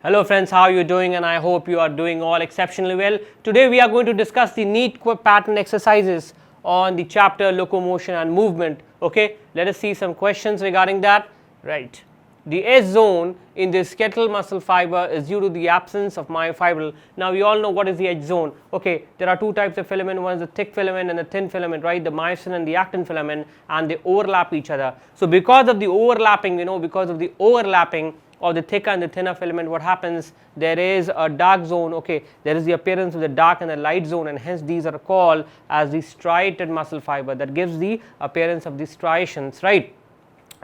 Hello friends, how are you doing? And I hope you are doing all exceptionally well. Today we are going to discuss the NEET pattern exercises on the chapter Locomotion and Movement. Okay, let us see some questions regarding that. Right. The S zone in the skeletal muscle fiber is due to the absence of myofibril. Now we all know what is the H zone. Okay, there are two types of filament. One is the thick filament and the thin filament, right? The myosin and the actin filament, and they overlap each other. So because of the overlapping, because of the overlapping of the thicker and the thinner filament, what happens, there is a dark zone. Okay, there is the appearance of the dark and the light zone, and hence these are called as the striated muscle fiber. That gives the appearance of the striations, right?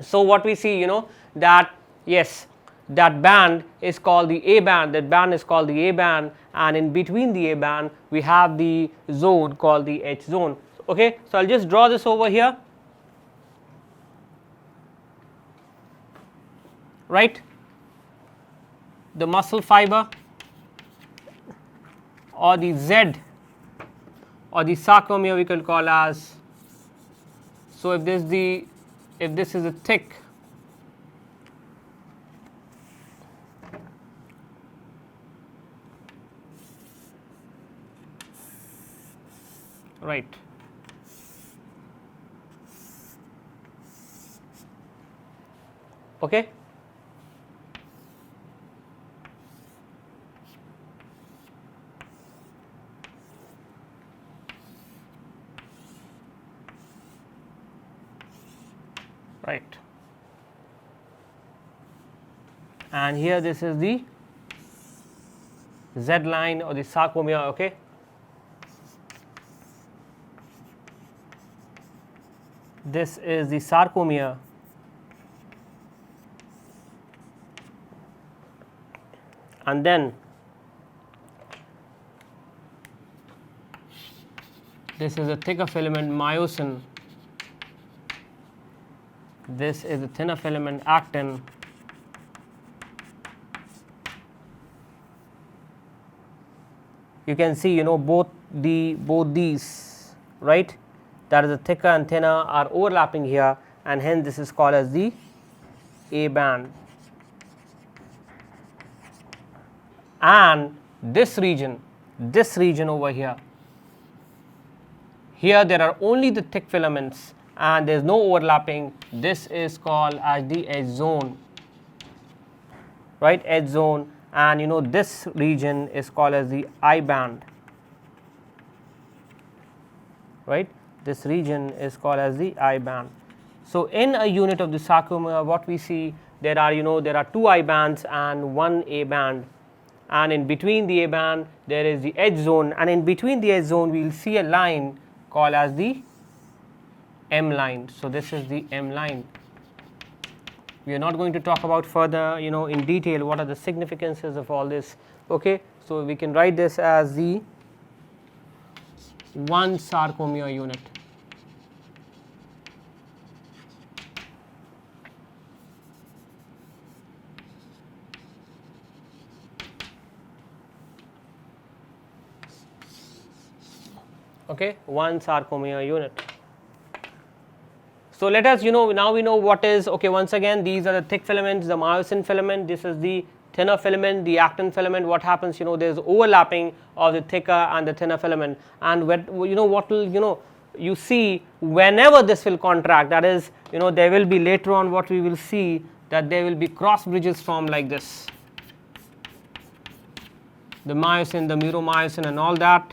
So what we see, that yes, that band is called the A band. That band is called the A band, and in between the A band we have the zone called the H zone. Okay, so I'll just draw this over here, right? The muscle fiber or the Z or the sarcomere we can call as. So if this is a thick, right, okay, right, and here this is the Z line or the sarcomere. Okay, this is the sarcomere, and then this is a thicker filament, myosin. This is a thinner filament, actin. You can see, both these, right? That is the thicker and thinner are overlapping here, and hence this is called as the A band. And this region over here, there are only the thick filaments and there is no overlapping. This is called as the H zone, right? H zone, and this region is called as the I band, right? This region is called as the I band. So in a unit of the sarcomere, what we see, there are two I bands and one A band, and in between the A band there is the H zone, and in between the H zone we will see a line called as the M line. So this is the M line. We are not going to talk about further, in detail what are the significances of all this. Okay, so we can write this as the one sarcomere unit. Okay, one sarcomere unit. So let us, now we know what is, okay, once again these are the thick filaments, the myosin filament, this is the thinner filament, the actin filament. What happens, there is overlapping of the thicker and the thinner filament, and what will, you see whenever this will contract, that is, there will be later on what we will see, that there will be cross bridges formed like this, the myosin, the muromyosin and all that.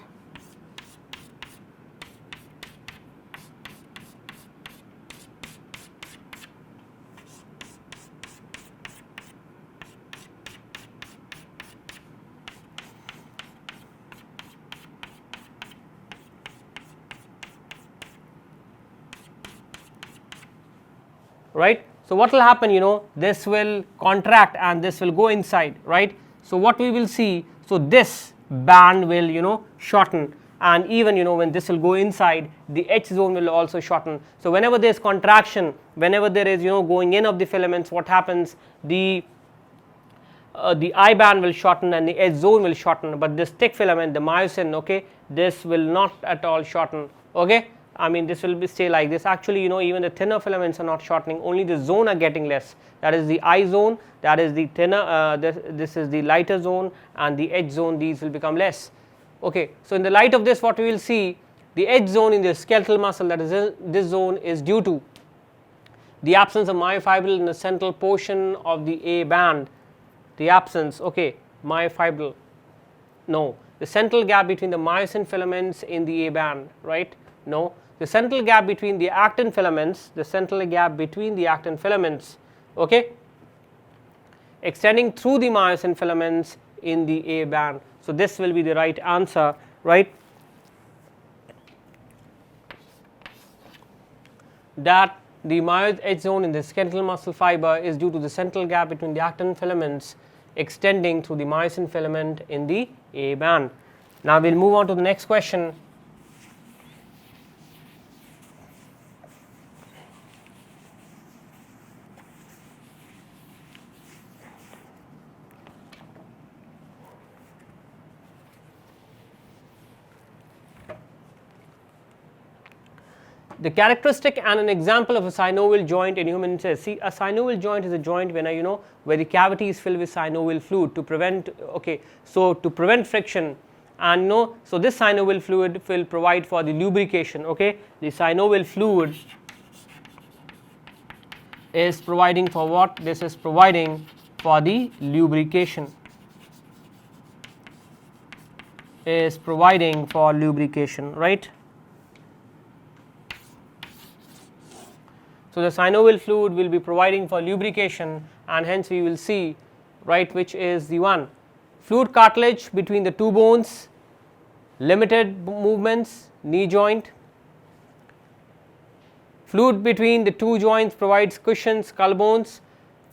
Right. So what will happen, this will contract and this will go inside, right? So what we will see, so this band will, shorten, and even, when this will go inside, the H zone will also shorten. So whenever there is contraction, whenever there is, going in of the filaments, what happens, the I band will shorten and the H zone will shorten, but this thick filament, the myosin, okay, this will not at all shorten. Okay, I mean this will be stay like this. Actually, even the thinner filaments are not shortening, only the zone are getting less. That is the I zone, that is the thinner, this is the lighter zone, and the edge zone, these will become less. Okay, so in the light of this, what we will see, the edge zone in the skeletal muscle, that is this zone, is due to the absence of myofibril in the central portion of the A band. The absence, okay, myofibril, no, the central gap between the myosin filaments in the A band, right? No, the central gap between the actin filaments, okay, extending through the myosin filaments in the A band. So this will be the right answer, right? That the myoid edge zone in the skeletal muscle fiber is due to the central gap between the actin filaments extending through the myosin filament in the A band. Now we will move on to the next question. The characteristic and an example of a synovial joint in human cells. See, a synovial joint is a joint when where the cavity is filled with synovial fluid to prevent, okay, so to prevent friction, and so this synovial fluid will provide for the lubrication. Okay, the synovial fluid is providing for what? This is providing for the lubrication. Is providing for lubrication, right? So the synovial fluid will be providing for lubrication, and hence we will see, right, which is the one. Fluid cartilage between the two bones, limited movements, knee joint. Fluid between the two joints provides cushions, skull bones.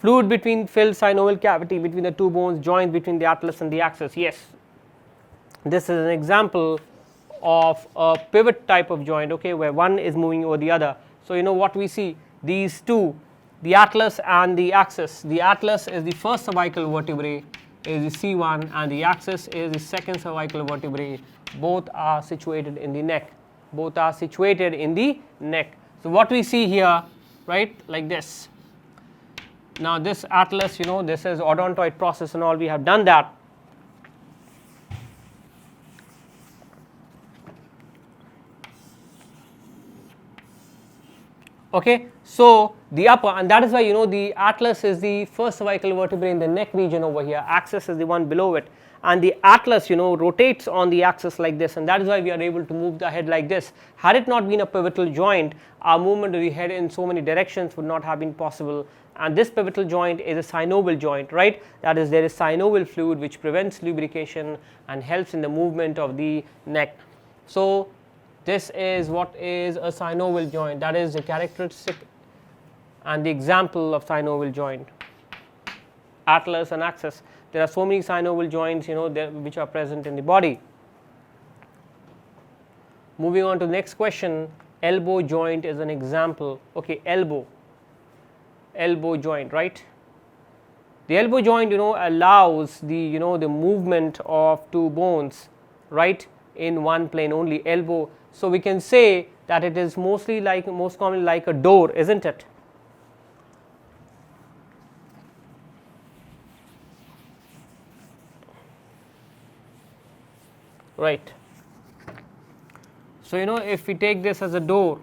Fluid between filled synovial cavity between the two bones, joints between the atlas and the axis. Yes, this is an example of a pivot type of joint, okay, where one is moving over the other. So what we see, these two, the atlas and the axis. The atlas is the first cervical vertebrae, is the C1, and the axis is the second cervical vertebrae. Both are situated in the neck. Both are situated in the neck. So what we see here, right, like this. Now this atlas, this is odontoid process and all, we have done that. Okay, so the upper, and that is why the atlas is the first cervical vertebrae in the neck region over here, axis is the one below it, and the atlas rotates on the axis like this, and that is why we are able to move the head like this. Had it not been a pivotal joint, our movement of the head in so many directions would not have been possible, and this pivotal joint is a synovial joint, right? That is, there is synovial fluid which prevents lubrication and helps in the movement of the neck. So this is what is a synovial joint, that is the characteristic and the example of synovial joint, atlas and axis. There are so many synovial joints which are present in the body. Moving on to the next question, elbow joint is an example. Okay, elbow joint, right? The elbow joint allows the the movement of two bones, right, in one plane only, elbow. So we can say that it is most commonly like a door, isn't it? Right. So if we take this as a door,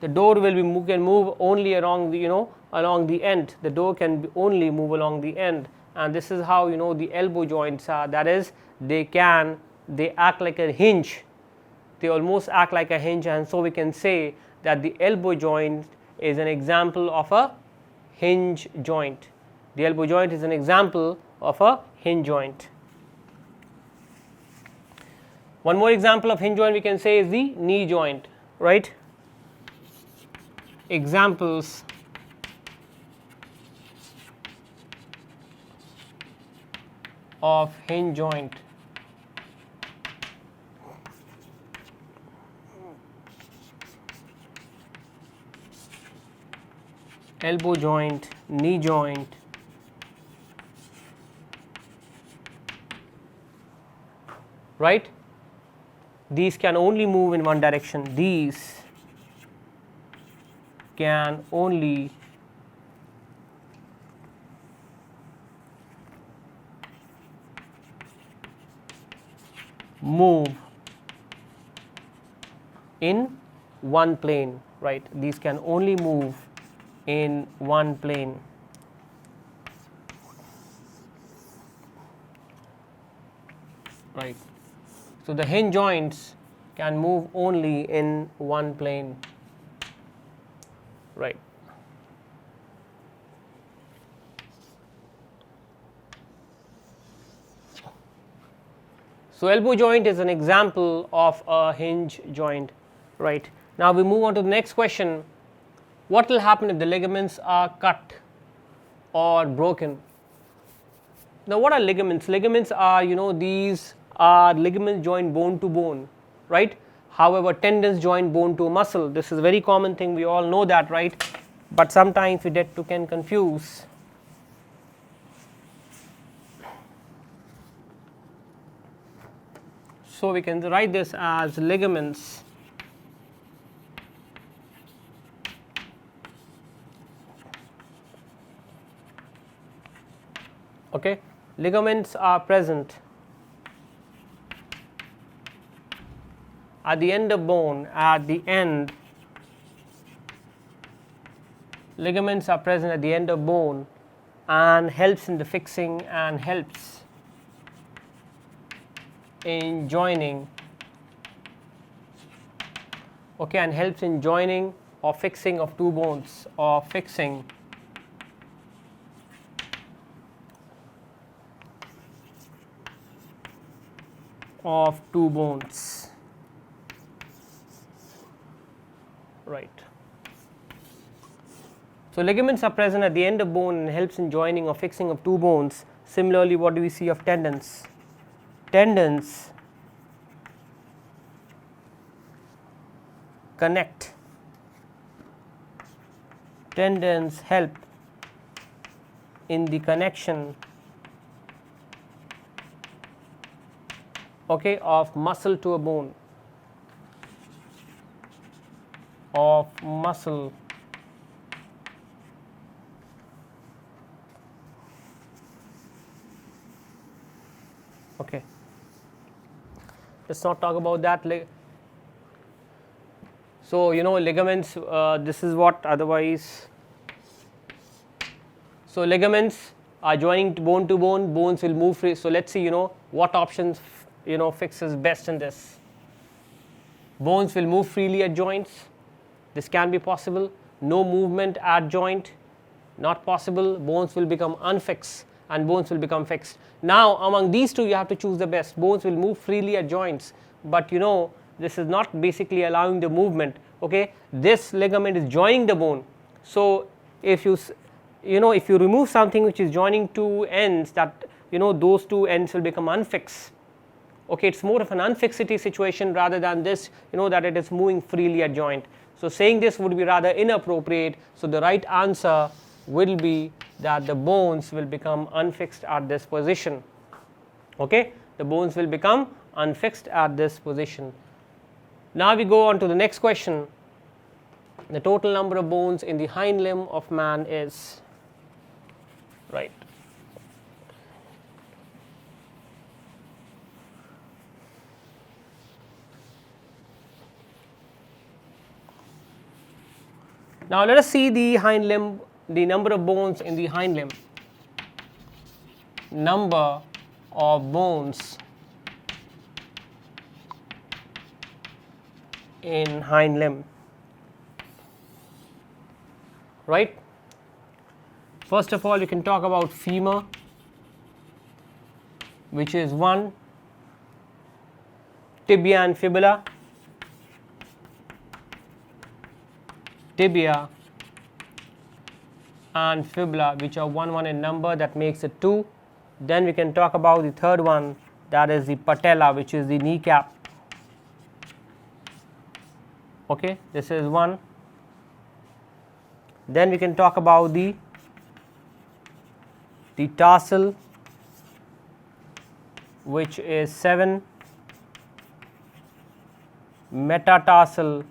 the door will be can move only along the along the end. The door can only move along the end, and this is how the elbow joints are. That is, they act like a hinge. They almost act like a hinge, and so we can say that the elbow joint is an example of a hinge joint. The elbow joint is an example of a hinge joint. One more example of hinge joint we can say is the knee joint, right? Examples of hinge joint. Elbow joint, knee joint, right? these can only move in one direction. These can only move in one plane, right? These can only move in one plane. Right. So the hinge joints can move only in one plane. Right. So elbow joint is an example of a hinge joint. Right. Now we move on to the next question. What will happen if the ligaments are cut or broken? Now what are ligaments? Ligaments are, these are ligaments join bone to bone, right? However, tendons join bone to muscle. This is a very common thing, we all know that, right? But sometimes we can confuse. So we can write this as ligaments okay. Ligaments are present at the end of bone, ligaments are present at the end of bone and helps in the fixing and helps in joining, okay, and helps in joining or fixing of two bones or fixing of two bones, right. So ligaments are present at the end of bone and helps in joining or fixing of two bones. Similarly, what do we see of tendons? Tendons connect, tendons help in the connection, okay, of muscle to a bone, of muscle okay. Let's not talk about that. So ligaments, this is what otherwise. So ligaments are joining bone to bone, bones will move free. So let's see what options fixes best in this. Bones will move freely at joints, this can be possible. No movement at joint, not possible. Bones will become unfixed and bones will become fixed. Now among these two you have to choose the best. Bones will move freely at joints, but this is not basically allowing the movement, okay. This ligament is joining the bone. So if you if you remove something which is joining two ends, that those two ends will become unfixed, okay. It's more of an unfixity situation rather than this that it is moving freely at joint. So saying this would be rather inappropriate. So the right answer will be that the bones will become unfixed at this position, okay. The bones will become unfixed at this position. Now we go on to the next question. The total number of bones in the hind limb of man is, right. Now let us see the hind limb, the number of bones in the hind limb. Number of bones in hind limb, right. First of all, you can talk about femur, which is 1, tibia and fibula, tibia and fibula, which are 1 in number, that makes it 2. Then we can talk about the third one, that is the patella, which is the kneecap, okay. This is 1. Then we can talk about the tarsal, which is 7. metatarsal,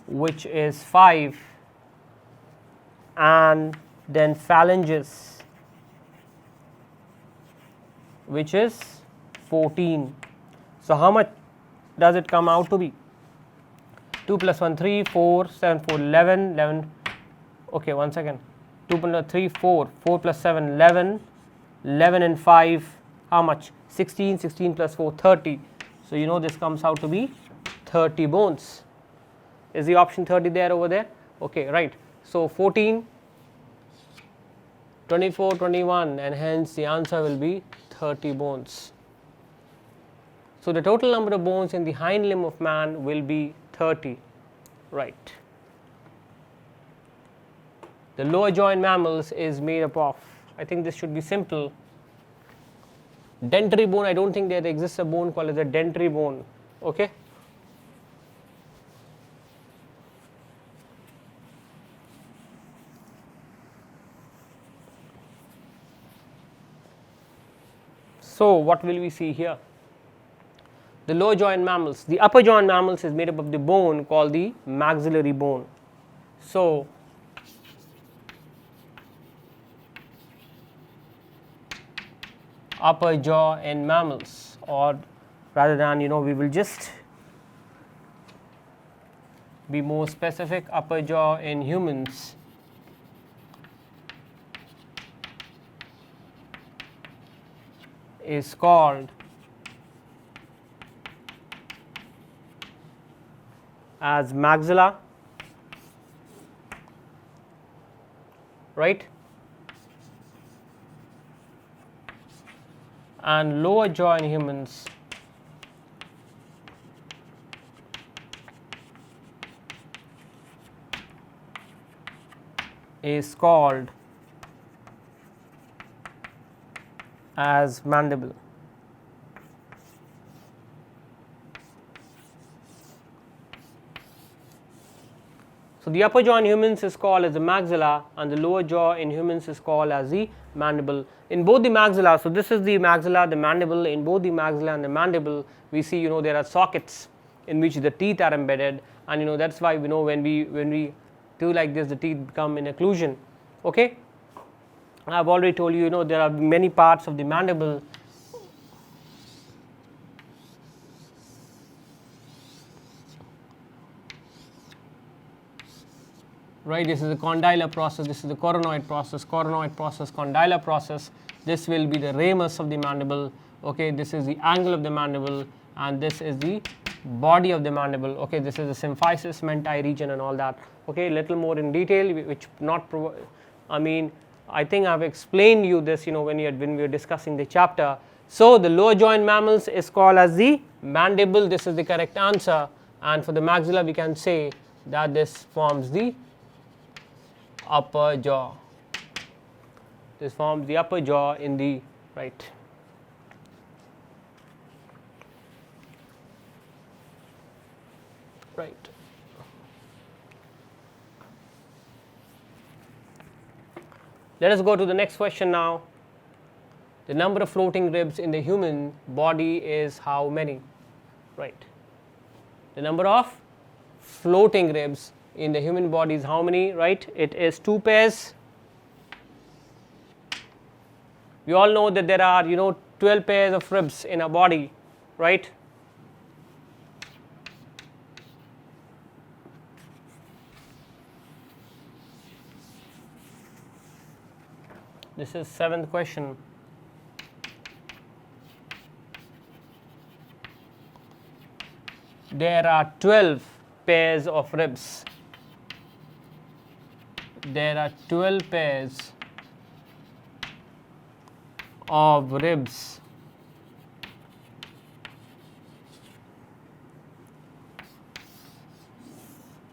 which is 5, and then phalanges, which is 14. So how much does it come out to be? 2 plus 1 3, 4, 7 4 11, 11, okay, one second, 2 plus 3 4, 4 plus 7 11, 11 and 5, how much? 16, 16 plus 4 30. So you know this comes out to be 30 bones. Is the option 30 there over there? Okay, right. So 14, 24, 21, and hence the answer will be 30 bones. So the total number of bones in the hind limb of man will be 30, right. The lower jaw in mammals is made up of, I think this should be simple, dentary bone. I don't think there exists a bone called as a dentary bone, okay. So what will we see here? The lower jaw in mammals, the upper jaw in mammals is made up of the bone called the maxillary bone. So upper jaw in mammals, or rather than we will just be more specific, upper jaw in humans is called as maxilla, right, and lower jaw in humans is called as mandible. So the upper jaw in humans is called as the maxilla, and the lower jaw in humans is called as the mandible. In both the maxilla, so this is the maxilla, the mandible. In both the maxilla and the mandible, we see there are sockets in which the teeth are embedded, and that's why we know when we do like this, the teeth become in occlusion. Okay, I have already told you, there are many parts of the mandible. Right, this is the condylar process, this is the coronoid process, condylar process. This will be the ramus of the mandible. Okay, this is the angle of the mandible, and this is the body of the mandible. Okay, this is the symphysis menti region and all that. Okay, little more in detail, which not I think I have explained you this when we were discussing the chapter. So the lower jaw in mammals is called as the mandible. This is the correct answer, and for the maxilla we can say that this forms the upper jaw. This forms the upper jaw in the right. Right. Let us go to the next question now. The number of floating ribs in the human body is how many? Right. The number of floating ribs in the human body is how many? Right. It is 2 pairs. We all know that there are 12 pairs of ribs in a body, right. This is 7th question. There are 12 pairs of ribs. There are 12 pairs of ribs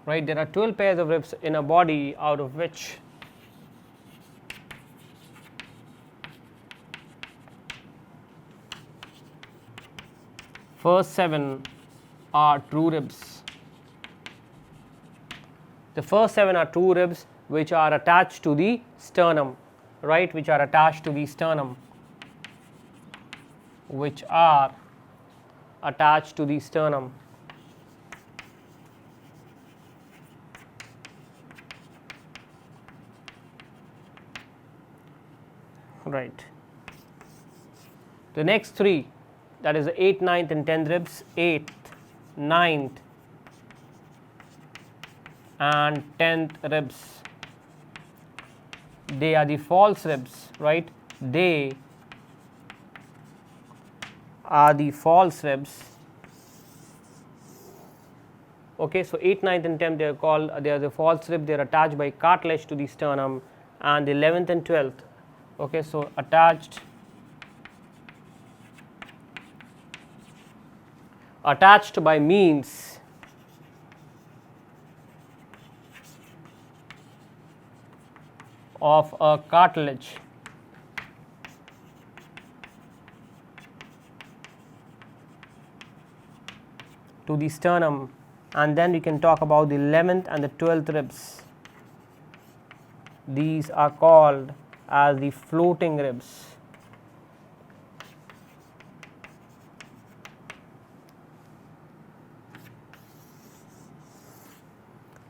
right. There are 12 pairs of ribs in a body, out of which first 7 are true ribs. The first 7 are true ribs which are attached to the sternum, right, which are attached to the sternum, which are attached to the sternum. Right. The next three, that is the 8th, 9th and 10th ribs, 8th, 9th and 10th ribs, they are the false ribs, right? They are the false ribs. Okay, so 8th, 9th and 10th, they are the false rib, they are attached by cartilage to the sternum, and the 11th and 12th, okay, so attached by means of a cartilage to the sternum. And then we can talk about the 11th and the 12th ribs. These are called as the floating ribs.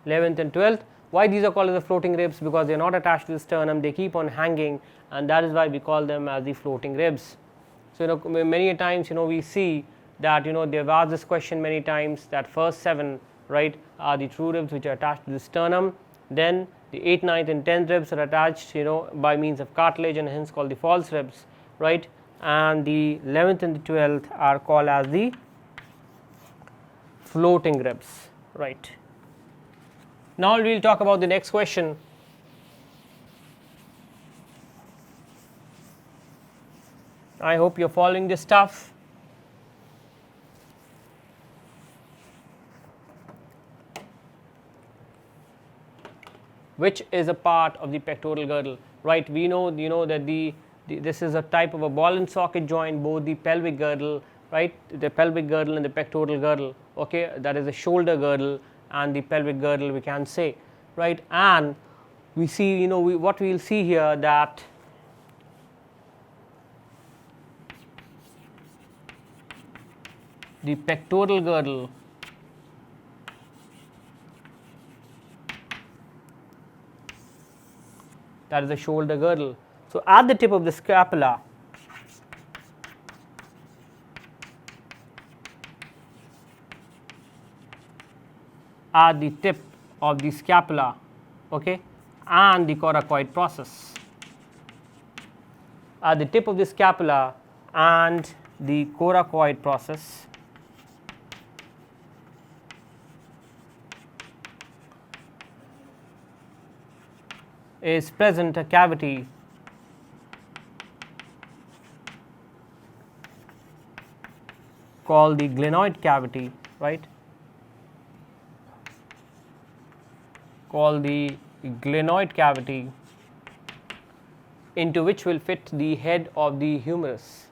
Eleventh and 12th. Why these are called as the floating ribs? Because they are not attached to the sternum, they keep on hanging, and that is why we call them as the floating ribs. So many times we see that they have asked this question many times, that first 7, right, are the true ribs which are attached to the sternum. Then the 8th, 9th and 10th ribs are attached by means of cartilage and hence called the false ribs, right, and the 11th and the 12th are called as the floating ribs, right. Now we will talk about the next question. I hope you are following this stuff. Which is a part of the pectoral girdle, right? We know that this is a type of a ball and socket joint, both the pelvic girdle, right, the pelvic girdle and the pectoral girdle, okay, that is the shoulder girdle and the pelvic girdle, we can say, right. And we see what we will see here, that the pectoral girdle that is the shoulder girdle. So, at the tip of the scapula, at the tip of the scapula, okay, and the coracoid process, at the tip of the scapula and the coracoid process, is present a cavity called the glenoid cavity, right, called the glenoid cavity, into which will fit the head of the humerus,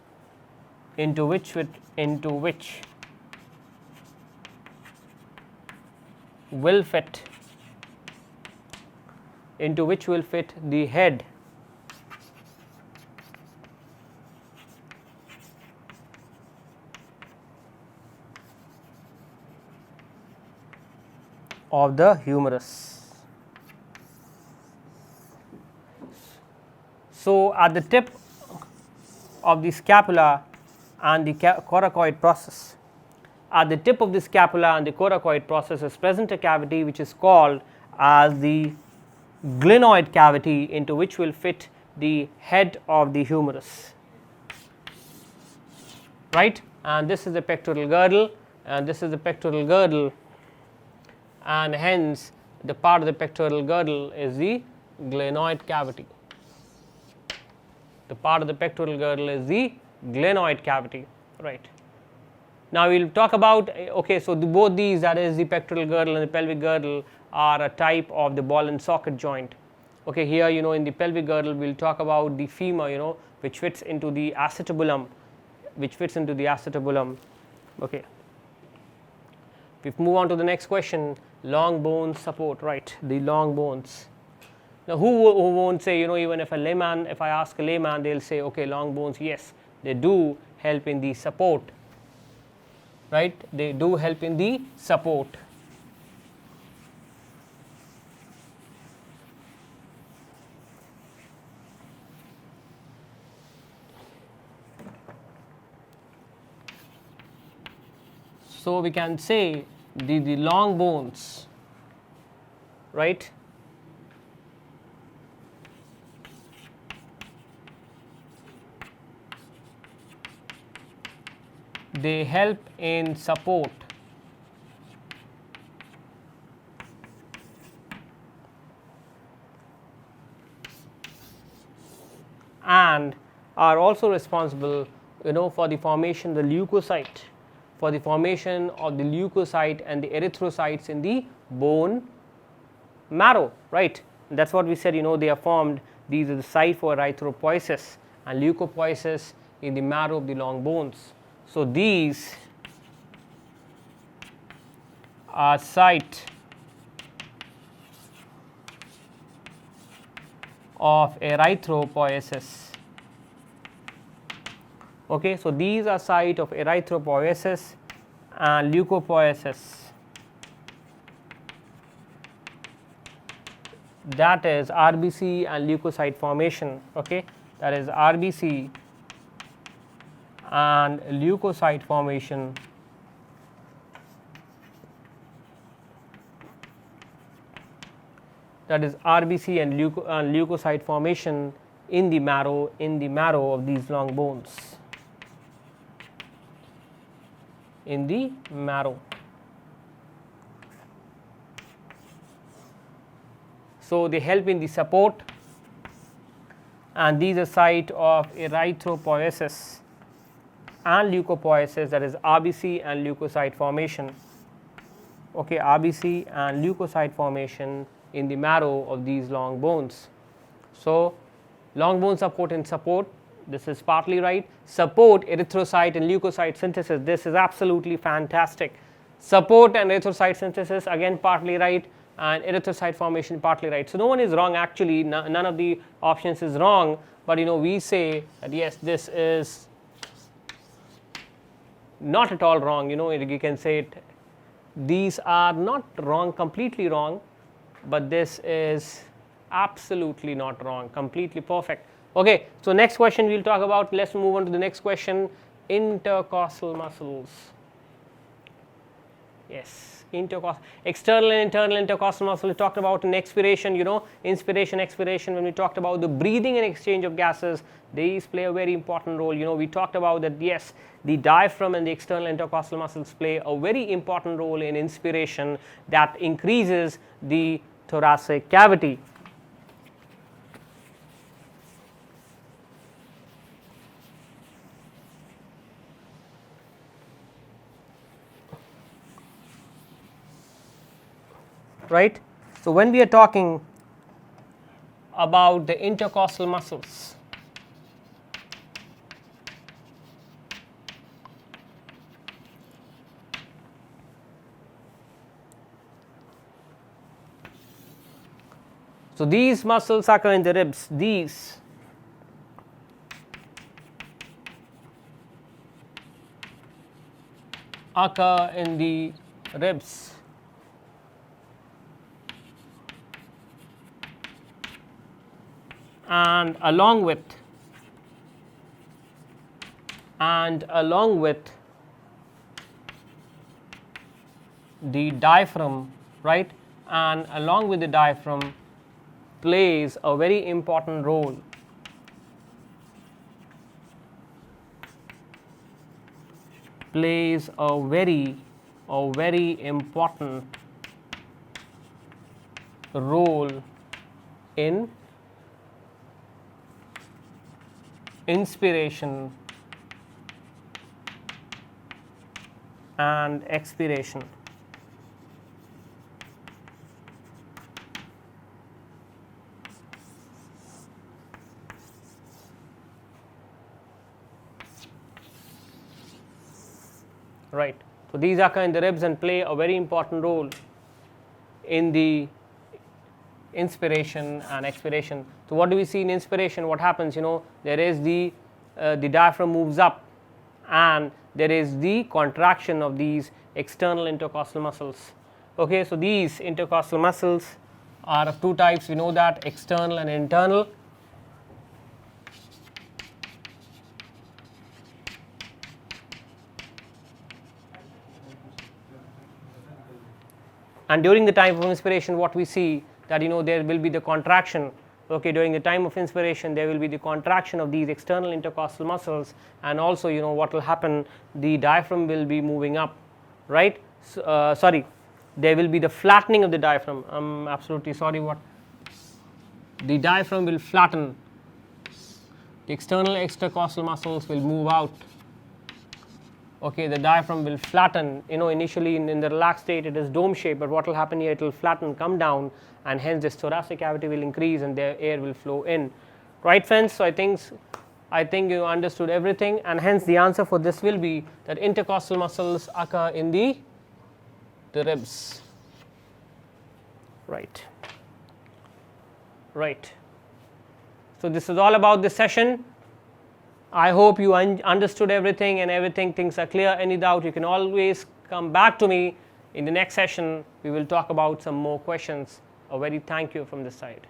into which will fit the head of the humerus. So, at the tip of the scapula and the coracoid process, at the tip of the scapula and the coracoid process is present a cavity which is called as the glenoid cavity, into which will fit the head of the humerus, right. And this is the pectoral girdle, and this is the pectoral girdle, and hence the part of the pectoral girdle is the glenoid cavity. The part of the pectoral girdle is the glenoid cavity, right. Now we will talk about, okay, so both these, that is the pectoral girdle and the pelvic girdle, are a type of the ball and socket joint. Okay, here in the pelvic girdle we will talk about the femur, which fits into the acetabulum, Okay, we move on to the next question. Long bone support, right, the long bones. Now who won't say, even if I ask a layman, they will say, okay, long bones, yes, they do help in the support right? They do help in the support. So we can say the long bones, right, they help in support and are also responsible, for the formation of the leukocyte, for the formation of the leukocyte and the erythrocytes in the bone marrow, right? And that's what we said, they are formed. These are the site for erythropoiesis and leukopoiesis in the marrow of the long bones. So these are site of erythropoiesis. Okay, so these are site of erythropoiesis and leukopoiesis. That is RBC and leukocyte formation. Okay, that is RBC and leukocyte formation. That is RBC and leukocyte formation in the marrow of these long bones. In the marrow. So they help in the support, and these are site of erythropoiesis and leukopoiesis, that is RBC and leukocyte formation. Okay, RBC and leukocyte formation in the marrow of these long bones. So long bone support and support, this is partly right. Support erythrocyte and leukocyte synthesis, this is absolutely fantastic. Support and erythrocyte synthesis, again partly right, and erythrocyte formation partly right. So no one is wrong actually, none of the options is wrong, but we say that yes, this is not at all wrong, you can say it, these are not wrong, completely wrong, but this is absolutely not wrong, completely perfect. Okay, so next question we will talk about, let's move on to the next question, intercostal muscles. Yes, external and internal intercostal muscle we talked about in expiration, inspiration, expiration. When we talked about the breathing and exchange of gases, these play a very important role. We talked about that yes, the diaphragm and the external intercostal muscles play a very important role in inspiration that increases the thoracic cavity. Right. So when we are talking about the intercostal muscles, so these muscles occur in the ribs, these occur in the ribs. And along with the diaphragm, right, and along with the diaphragm plays a very important role important role in inspiration and expiration. Right. So these occur in the ribs and play a very important role in the inspiration and expiration. So what do we see in inspiration? What happens? There is the diaphragm moves up and there is the contraction of these external intercostal muscles. Okay, so these intercostal muscles are of two types, we know that, external and internal. And during the time of inspiration, what we see that there will be the contraction. Okay, during the time of inspiration there will be the contraction of these external intercostal muscles, and also what will happen, the diaphragm will be moving up, right? Sorry, there will be the flattening of the diaphragm. I'm absolutely sorry, what the diaphragm will flatten, the external intercostal muscles will move out. Okay, the diaphragm will flatten. Initially in the relaxed state it is dome shaped, but what will happen here, it will flatten, come down, and hence this thoracic cavity will increase and the air will flow in. Right friends, so I think you understood everything, and hence the answer for this will be that intercostal muscles occur in the ribs. Right. So this is all about this session. I hope you understood everything and things are clear. Any doubt, you can always come back to me in the next session. We will talk about some more questions. A very thank you from this side.